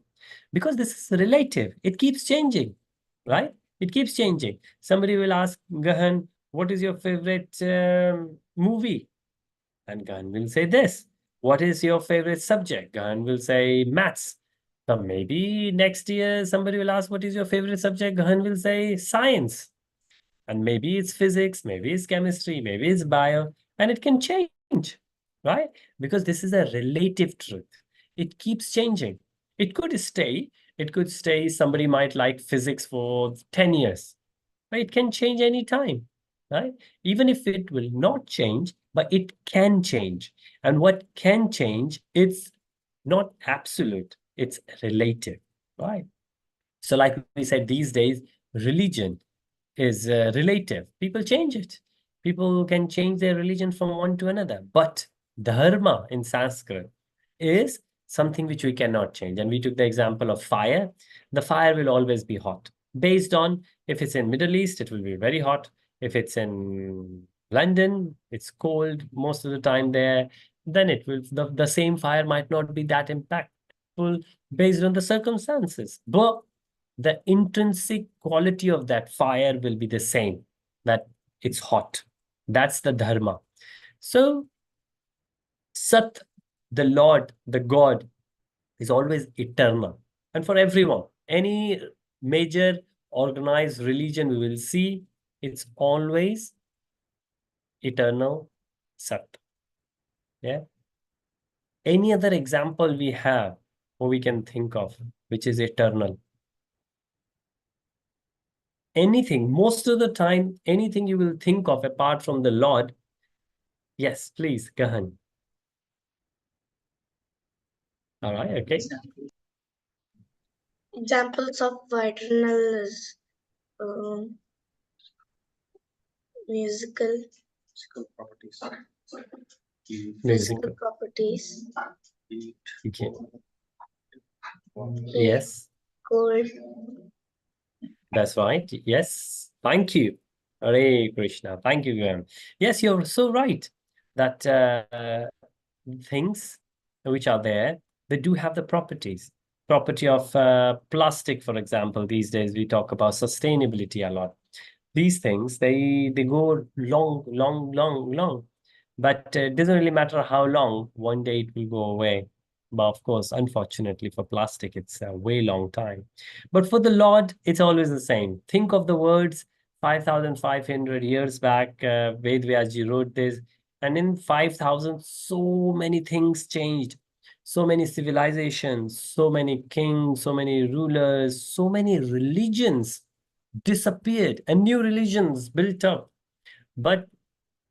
Speaker 1: Because this is relative. It keeps changing, right? It keeps changing. Somebody will ask Gahan, what is your favorite movie? And Gahan will say this. What is your favorite subject? Gahan will say maths. Now, maybe next year somebody will ask, what is your favorite subject? Gahan will say science. And maybe it's physics, maybe it's chemistry, maybe it's bio, and it can change, right? Because this is a relative truth. It keeps changing. It could stay. It could stay. Somebody might like physics for 10 years, but it can change any time, right? Even if it will not change, but it can change. And what can change, it's not absolute, it's relative, right? So like we said, these days, religion is relative. People change it. People can change their religion from one to another. But dharma in Sanskrit is something which we cannot change. And we took the example of fire. The fire will always be hot. Based on if it's in Middle East, it will be very hot. If it's in London, it's cold most of the time there. Then it will the same fire might not be that impactful based on the circumstances. But the intrinsic quality of that fire will be the same, that it's hot. That's the dharma. So Sat, the Lord, the God, is always eternal. And for everyone, any major organized religion we will see, it's always eternal Sat. Yeah. Any other example we have or we can think of, which is eternal? Anything, most of the time, anything you will think of apart from the Lord. Yes, please, Gahan. All right, okay.
Speaker 2: Examples of eternal is musical
Speaker 5: properties.
Speaker 2: physical properties,
Speaker 1: Okay.
Speaker 2: heat,
Speaker 1: Yes,
Speaker 2: cold,
Speaker 1: that's right. Yes, thank you. Hare Krishna. Thank you, Gahan. Yes, you're so right that things which are there, they do have the properties. Property of plastic, for example. These days we talk about sustainability a lot. These things, they go long, but it doesn't really matter how long. One day it will go away. But of course, unfortunately for plastic, it's a way long time. But for the Lord, it's always the same. Think of the words 5,500 years back. Ved Vyasji wrote this, and in 5,000, so many things changed. So many civilizations, so many kings, so many rulers, so many religions disappeared and new religions built up. But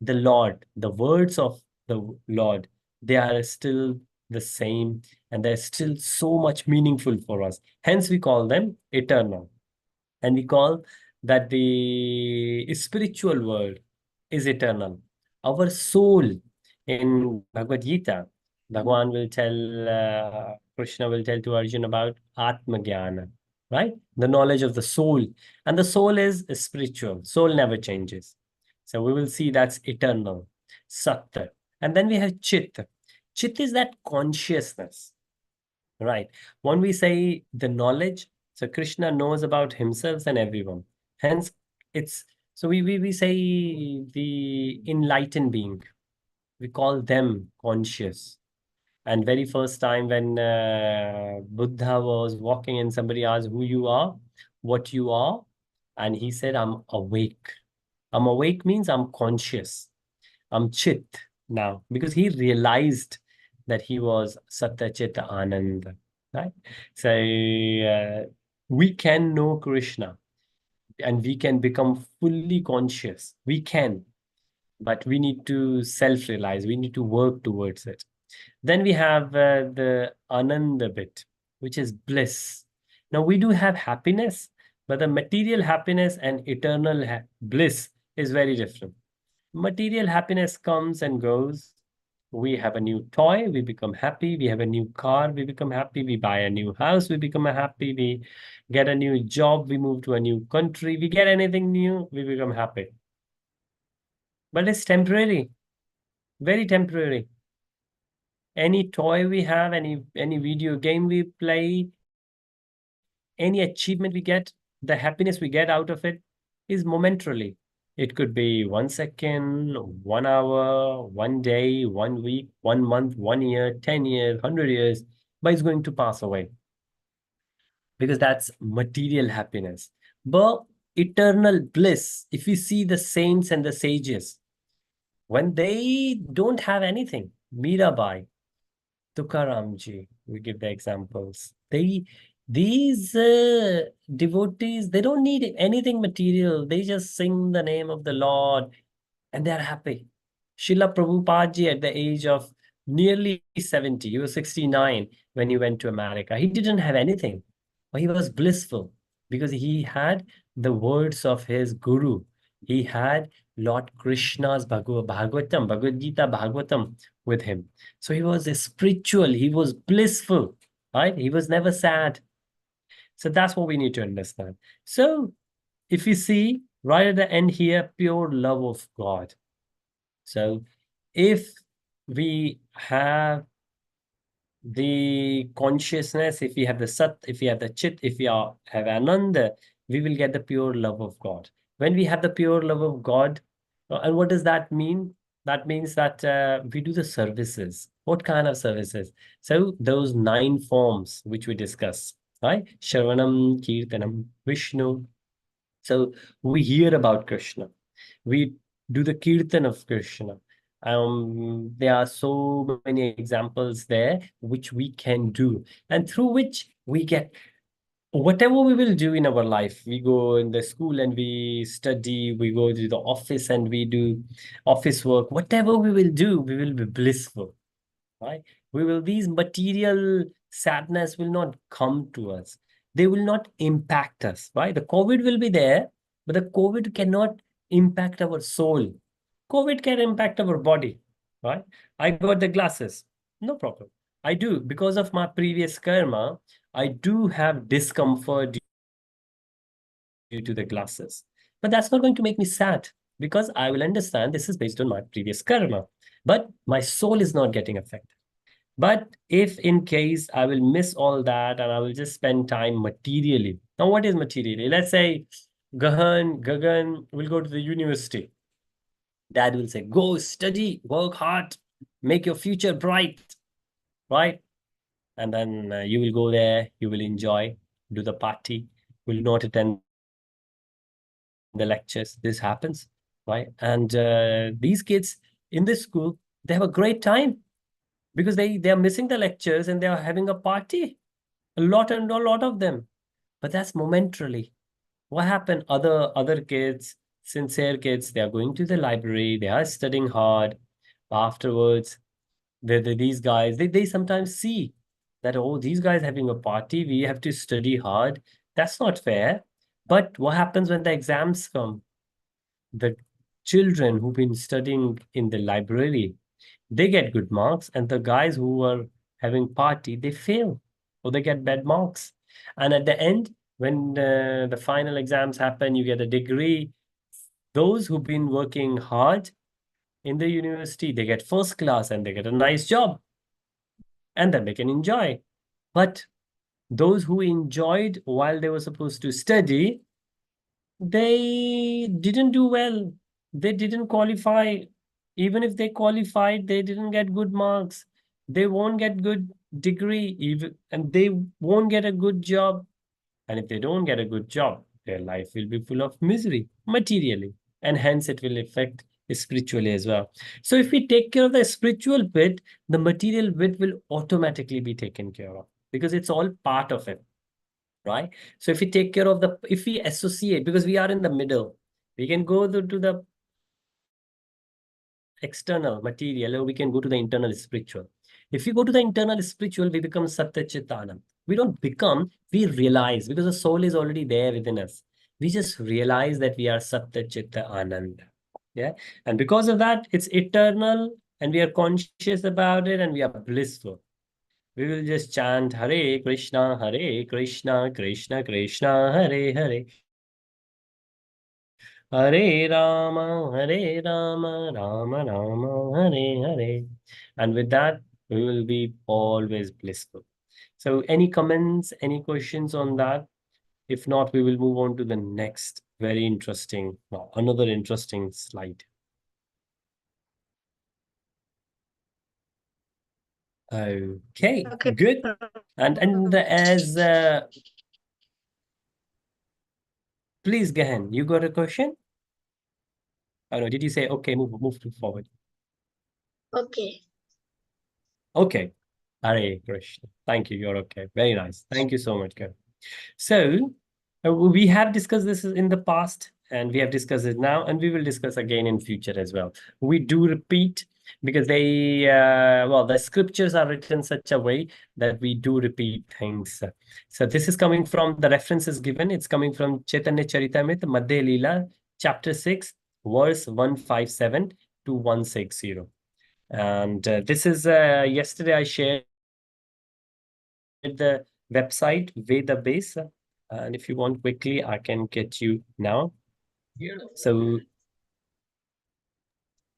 Speaker 1: the Lord, the words of the Lord, they are still the same and they're still so much meaningful for us. Hence, we call them eternal. And we call that the spiritual world is eternal. Our soul in Bhagavad Gita, Bhagwan will tell, Krishna will tell to Arjun about Atma Jnana, right? The knowledge of the soul. And the soul is spiritual. Soul never changes. So we will see that's eternal, Satya. And then we have Chit. Chit is that consciousness, right? When we say the knowledge, so Krishna knows about himself and everyone. Hence, it's so we say the enlightened being. We call them conscious. And very first time when Buddha was walking and somebody asked who you are, what you are, and he said, I'm awake. I'm awake means I'm conscious. I'm Chit now, because he realized that he was Satya Chit Ananda, right? So we can know Krishna and we can become fully conscious. We can, but we need to self-realize. We need to work towards it. Then we have the Ananda bit, which is bliss. Now we do have happiness, but the material happiness and eternal bliss is very different. Material happiness comes and goes. We have a new toy, we become happy. We have a new car, we become happy. We buy a new house, we become happy. We get a new job, we move to a new country. We get anything new, we become happy. But it's temporary, very temporary. Any toy we have, any video game we play, any achievement we get, the happiness we get out of it is momentarily. It could be 1 second, 1 hour, 1 day, 1 week, 1 month, 1 year, 10 years, 100 years, but it's going to pass away because that's material happiness. But eternal bliss, if you see the saints and the sages, when they don't have anything, Mirabai, Tukaramji, we give the examples. These devotees, they don't need anything material. They just sing the name of the Lord and they're happy. Srila Prabhupada at the age of nearly 70, he was 69 when he went to America. He didn't have anything, but he was blissful because he had the words of his guru. He had Lord Krishna's Bhagavad Gita, Bhagavatam with him. So he was a spiritual, he was blissful, right? He was never sad. So that's what we need to understand. So if you see right at the end here, pure love of God. So if we have the consciousness, if we have the Sat, if we have the Chit, if we have Ananda, we will get the pure love of God. When we have the pure love of God, and what does that mean? That means that we do the services. What kind of services? So those 9 forms which we discussed, right? Shravanam, Kirtanam, Vishnu. So we hear about Krishna. We do the Kirtan of Krishna. There are so many examples there which we can do, and through which we get whatever we will do in our life. We go in the school and we study, we go to the office and we do office work. Whatever we will do, we will be blissful, right? These material sadness will not come to us. They will not impact us, right? The COVID will be there, but the COVID cannot impact our soul. COVID can impact our body, right? I got the glasses, no problem. I do, because of my previous karma, I do have discomfort due to the glasses. But that's not going to make me sad because I will understand this is based on my previous karma. But my soul is not getting affected. But if in case I will miss all that and I will just spend time materially. Now, what is materially? Let's say Gagan will go to the university. Dad will say, go study, work hard, make your future bright, right? And then you will go there, you will enjoy, do the party, will not attend the lectures. This happens, right? And these kids in this school, they have a great time because they are missing the lectures and they are having a party, a lot of them. But that's momentarily. What happened? Other kids, sincere kids, they are going to the library, they are studying hard. Afterwards, these guys, they sometimes see that, oh, these guys having a party, we have to study hard. That's not fair. But what happens when the exams come? The children who've been studying in the library, they get good marks, and the guys who are having party, they fail or they get bad marks. And at the end, when the final exams happen, you get a degree. Those who've been working hard in the university, they get first class and they get a nice job, and then they can enjoy. But those who enjoyed while they were supposed to study, they didn't do well. They didn't qualify. Even if they qualified, they didn't get good marks. They won't get good degree, even, and they won't get a good job. And if they don't get a good job, their life will be full of misery materially, and hence it will affect spiritually as well. So if we take care of the spiritual bit, the material bit will automatically be taken care of, because it's all part of it, right? So if we take care of if we associate, because we are in the middle, we can go to the external material, or we can go to the internal spiritual. If we go to the internal spiritual, we become Satya Chittana. We don't become, we realize, because the soul is already there within us. We just realize that we are Satya Chitta Ananda. Yeah. And because of that, it's eternal, and we are conscious about it, and we are blissful. We will just chant Hare Krishna, Krishna Krishna, Hare Hare. Hare Rama, Rama Rama, Hare Hare. And with that, we will be always blissful. So any comments, any questions on that? If not, we will move on to the next very interesting, another interesting slide. Okay,
Speaker 2: Okay.
Speaker 1: good. And as please, Gahan, you got a question? Oh no, did you say okay? Move forward.
Speaker 2: Okay.
Speaker 1: Okay. Hare Krishna. Thank you. You're okay. Very nice. Thank you so much, Gahan. So we have discussed this in the past, and we have discussed it now, and we will discuss again in future as well. We do repeat because they, the scriptures are written such a way that we do repeat things. So this is coming from the references given. It's coming from Chaitanya Charitamrita, Madhya Leela, chapter 6, verse 157 to 160. And this is, yesterday I shared the website Veda Base, and if you want quickly, I can get you now. So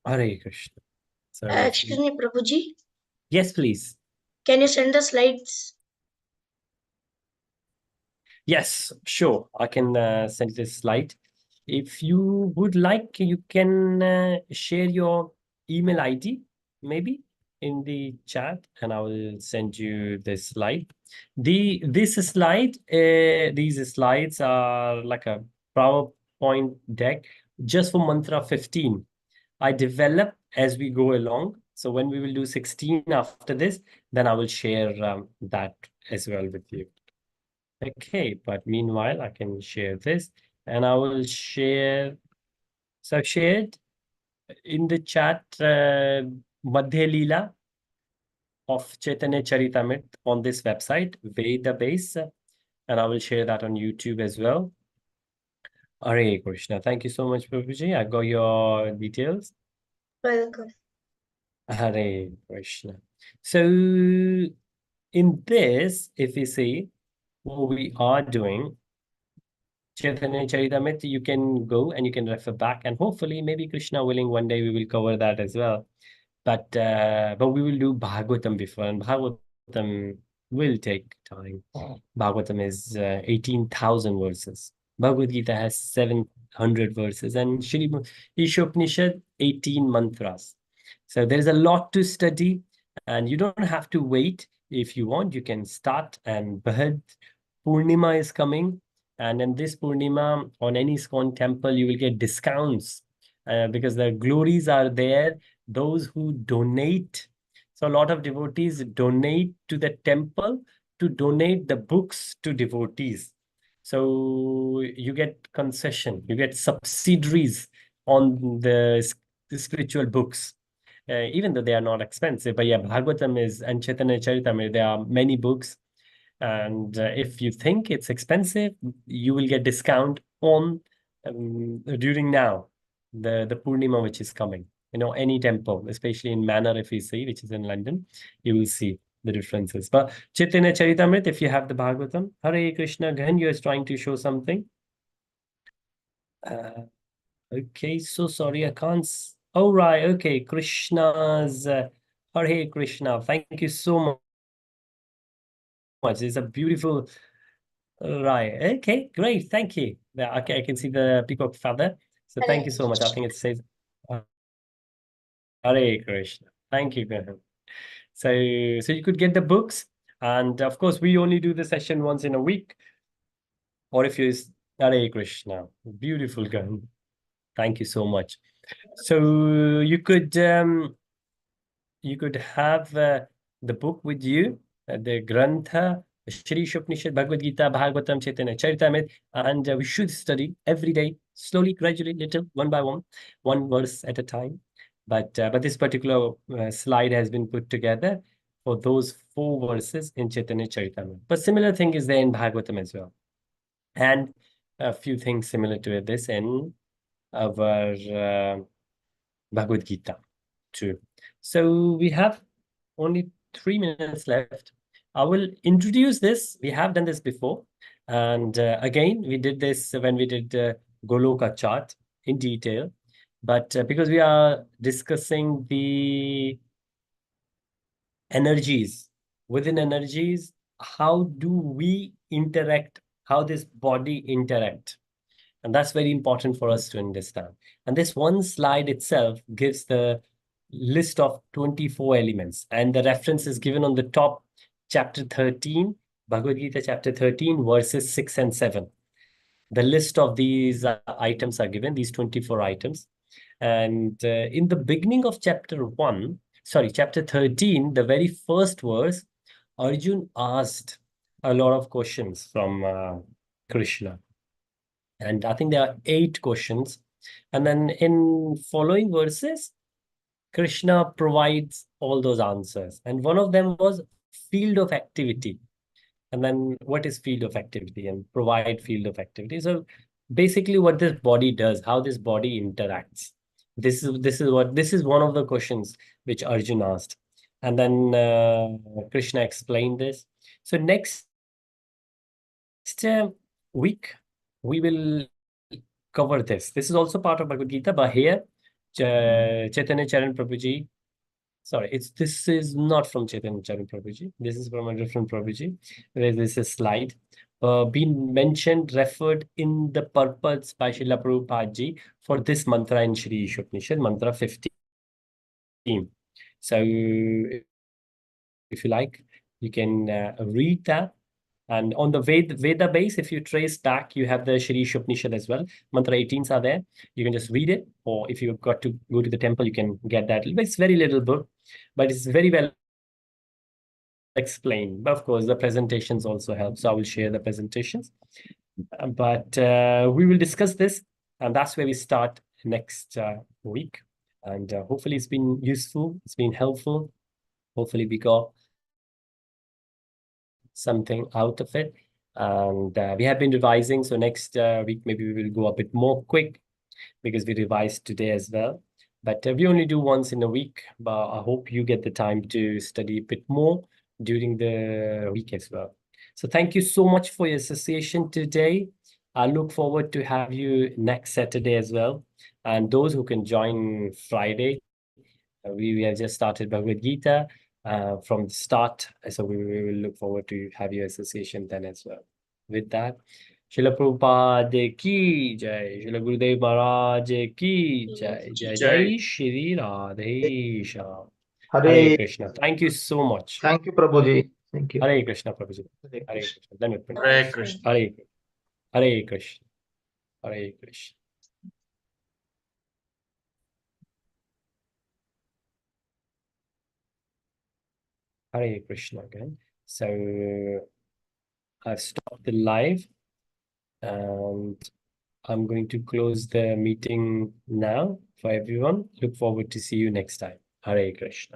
Speaker 1: Hare Krishna. So
Speaker 2: Excuse me, Prabhuji.
Speaker 1: yes, please.
Speaker 2: Can you send the slides?
Speaker 1: Yes, sure. I can send this slide. If you would like, you can share your email ID, maybe in the chat, and I will send you this slide. These slides are like a PowerPoint deck just for mantra 15. I develop as we go along. So when we will do 16 after this, then I will share that as well with you. Okay, but meanwhile, I can share this, and I will share. So I've shared in the chat Madhya Leela of Chaitanya Charitamrita on this website, Veda Base, and I will share that on YouTube as well. Hare Krishna. Thank you so much, Prabhuji. I got your details.
Speaker 2: Welcome.
Speaker 1: Hare Krishna. So in this, if we see what we are doing, Chaitanya Charitamrita, you can go and you can refer back, and hopefully, maybe Krishna willing, one day we will cover that as well. But we will do Bhagavatam before, and Bhagavatam will take time. Bhagavatam is 18,000 verses. Bhagavad Gita has 700 verses, and Shri Isopanisad 18 mantras. So there's a lot to study, and you don't have to wait. If you want, you can start, and Bahad Purnima is coming. And in this Purnima, on any ISKCON temple, you will get discounts because the glories are there. Those who donate, so a lot of devotees donate to the temple to donate the books to devotees. So you get concession, you get subsidiaries on the spiritual books, even though they are not expensive. But yeah, Bhagavatam is, and Chaitanya Charitamrita, there are many books. And if you think it's expensive, you will get discount on during now, the Purnima which is coming. any temple, especially in Manor, if you see, which is in London, you will see the differences. But Chaitanya Charitamrita, if you have the Bhagavatam, Hare Krishna, again, you are trying to show something. Okay, so sorry, I can't. Oh, right, okay, Krishna's Hare Krishna. Thank you so much. It's a beautiful. Right. Okay, great. Thank you. Yeah, okay, I can see the peacock feather. So thank you so much. I think it says Hare Krishna. Thank you, Graham. So you could get the books, and of course, we only do the session once in a week. Or if you Hare Krishna, beautiful, Graham. Thank you so much. So you could have the book with you, the Grantha, Shri Upanishad, Bhagavad Gita, Bhagavatam, Chaitanya Charitamrita, and we should study every day, slowly, gradually, little, one by one verse at a time. But this particular slide has been put together for those 4 verses in Chaitanya Charitamrita. But similar thing is there in Bhagavatam as well, and a few things similar to this in our Bhagavad Gita too. So we have only 3 minutes left. I will introduce this. We have done this before. And again, we did this when we did Goloka chart in detail. But because we are discussing the energies, within energies, how do we interact, how this body interact? And that's very important for us to understand. And this one slide itself gives the list of 24 elements. And the reference is given on the top, chapter 13, Bhagavad Gita, chapter 13, verses 6 and 7. The list of these items are given, these 24 items. And in the beginning of chapter 13, the very first verse, Arjun asked a lot of questions from Krishna. And I think there are 8 questions. And then in following verses, Krishna provides all those answers. And one of them was field of activity. And then what is field of activity, and provide field of activity. So basically what this body does, how this body interacts. This is one of the questions which Arjun asked. And then Krishna explained this. So next week, we will cover this. This is also part of Bhagavad Gita, but here, Chaitanya Charan Prabhuji, sorry, this is not from Chaitanya Charan Prabhuji. This is from a different Prabhuji. This is a slide being mentioned, referred in the purports by Srila Prabhupada ji for this mantra in Shri Upanishad, mantra 15. So if you like, you can read that. And on the Veda base, if you trace back, you have the Shri Upanishad as well. Mantra 18s are there. You can just read it. Or if you've got to go to the temple, you can get that. It's very little book, but it's very well explained. But of course, the presentations also help. So I will share the presentations. But we will discuss this. And that's where we start next week. And hopefully it's been useful. It's been helpful. Hopefully we got something out of it. And we have been revising. So next week, maybe we will go a bit more quick because we revised today as well. But we only do once in a week. But I hope you get the time to study a bit more during the week as well. So thank you so much for your association today. I look forward to have you next Saturday as well. And those who can join Friday, we have just started Bhagavad Gita from the start. So we will look forward to have your association then as well. With that, Srila Prabhupada ki jai, Srila Gurudev Maharaj ki jai, jai jai Shri Radhesha. Hare Krishna. Thank you so much.
Speaker 3: Thank you, Prabhuji. Thank you.
Speaker 1: Hare Krishna, Prabhuji.
Speaker 3: Hare
Speaker 1: Hare
Speaker 3: Krishna.
Speaker 1: Krishna. Then we
Speaker 5: Hare Krishna.
Speaker 1: Hare Krishna. Hare Krishna. Hare Krishna again. So I've stopped the live and I'm going to close the meeting now for everyone. Look forward to see you next time. Hare Krishna.